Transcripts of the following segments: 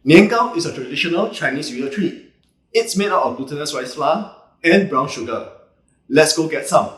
Nian is a traditional Chinese New Year treat. It's made out of glutinous rice flour and brown sugar. Let's go get some.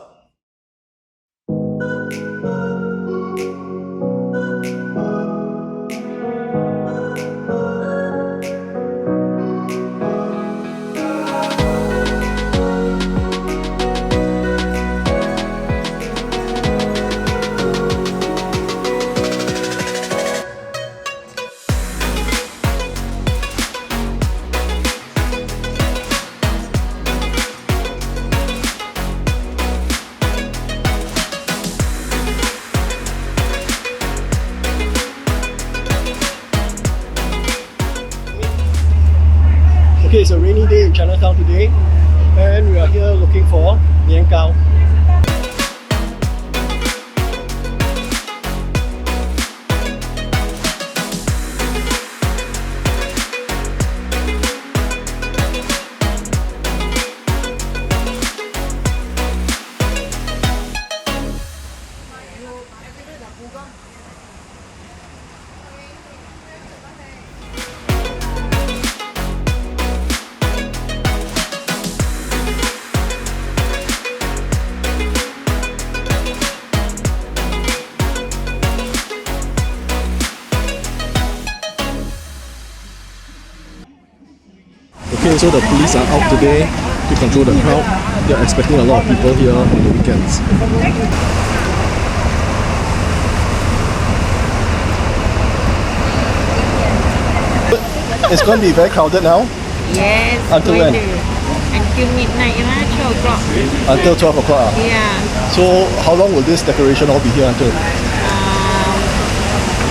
Okay, it's a rainy day in Chinatown today, and we are here looking for Nian Gao. Okay, so the police are out today to control the crowd. They are expecting a lot of people here on the weekends. It's going to be very crowded now. Yes. Until when? Until midnight, 12 o'clock. Until 12 o'clock. Yeah. So how long will this decoration all be here until?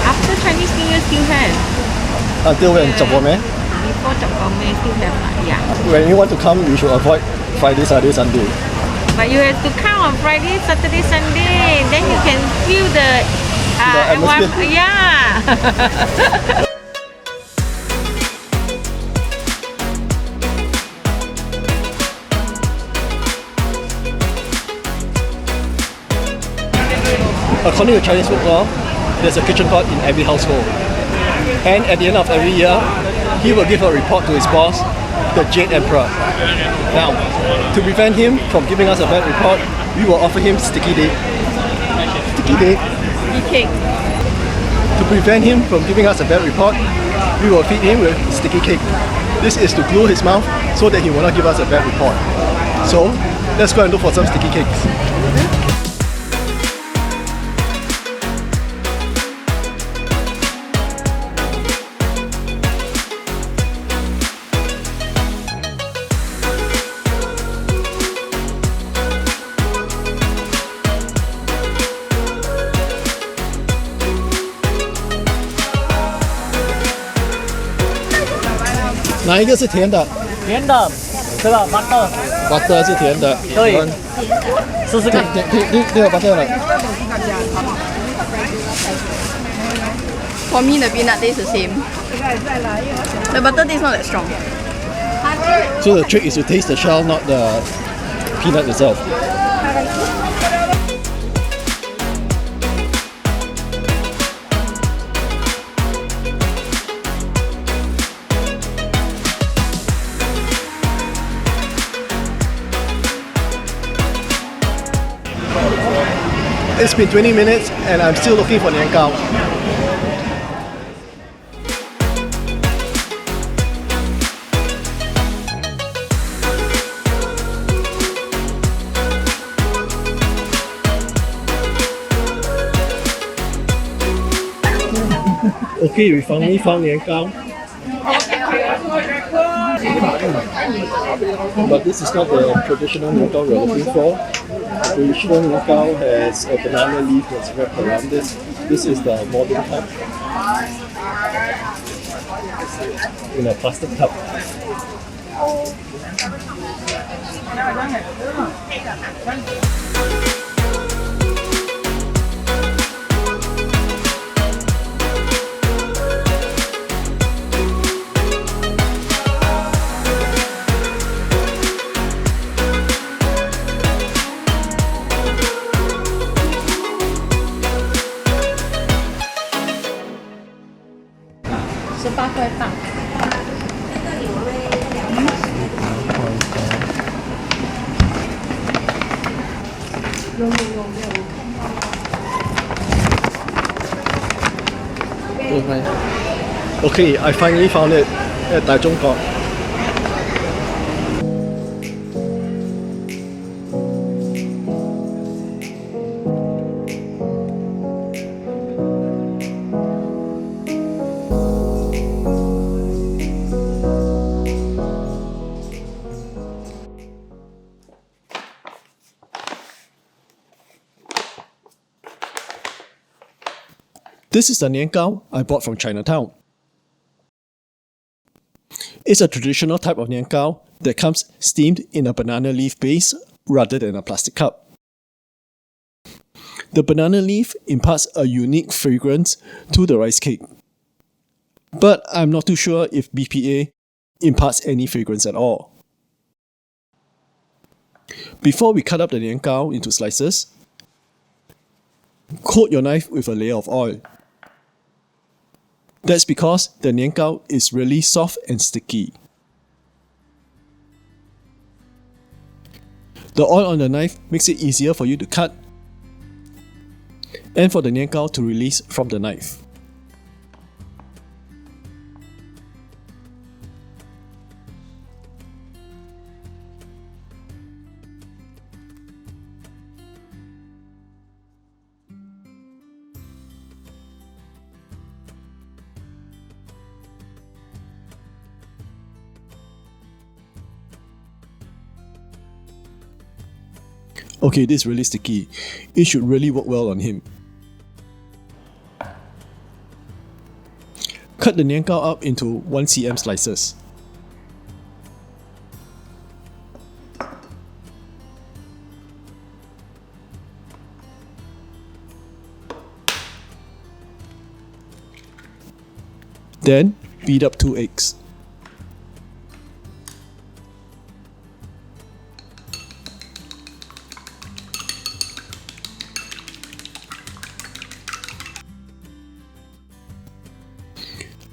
After Chinese New Year still have. Until when? Before Chap Kau Mei still have yeah. When you want to come, you should avoid Friday, Saturday, Sunday. But you have to come on Friday, Saturday, Sunday. Then you can feel the atmosphere. Yeah. According to Chinese folklore, there's a kitchen pot in every household. And at the end of every year, he will give a report to his boss, the Jade Emperor. Now, to prevent him from giving us a bad report, we will offer him sticky date. Sticky date. Cake. To prevent him from giving us a bad report, we will feed him with sticky cake. This is to glue his mouth so that he will not give us a bad report. So, let's go and look for some sticky cakes.哪一个是甜的？甜的，对吧？butter， butter 是甜的。对，试试看。你有 butter 了。For me, the peanut tastes the same. The butter tastes not that strong. So the trick is to taste the shell, not the peanut itself. It's been 20 minutes and I'm still looking for Nian Gao. Okay, we finally found Nian Gao. But this is not the traditional Nian Gao we're looking for. The traditional Nian Gao has a banana leaf that's wrapped around this. This is the modern type. In a plastic cup. $18.8 Okay, I finally found it at Taichung Port. This is the nian gao I bought from Chinatown. It's a traditional type of nian gao that comes steamed in a banana leaf base rather than a plastic cup. The banana leaf imparts a unique fragrance to the rice cake. But I'm not too sure if BPA imparts any fragrance at all. Before we cut up the nian gao into slices, coat your knife with a layer of oil. That's because the nian gao is really soft and sticky. The oil on the knife makes it easier for you to cut and for the nian gao to release from the knife. Okay, this is really sticky. It should really work well on him. Cut the nian gao up into 1 cm slices. Then, beat up 2 eggs.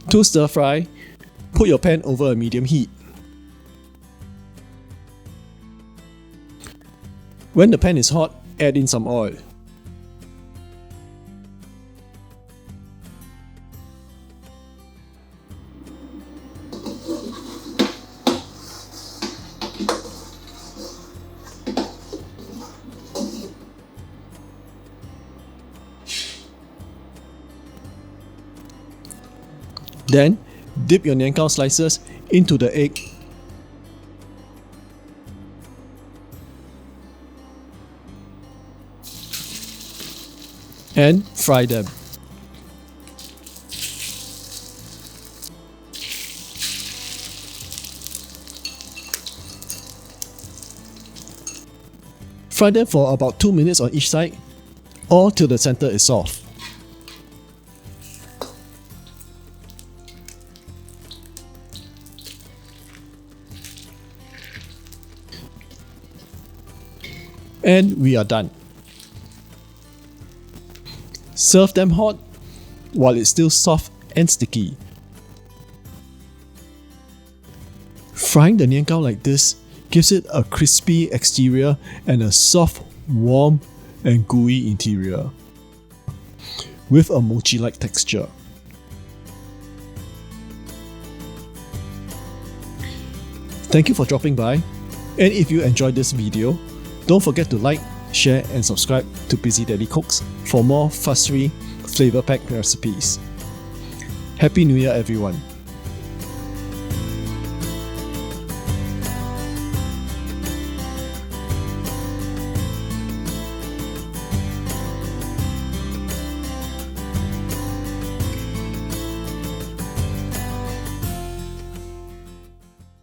To stir fry, put your pan over a medium heat. When the pan is hot, add in some oil. Then, dip your nian gao slices into the egg and fry them. Fry them for about 2 minutes on each side or till the center is soft. And we are done. Serve them hot while it's still soft and sticky. Frying the nian gao like this gives it a crispy exterior and a soft, warm and gooey interior with a mochi-like texture. Thank you for dropping by, and if you enjoyed this video, don't forget to like, share and subscribe to Busy Daddy Cooks for more fuss-free, flavor-packed recipes. Happy New Year everyone!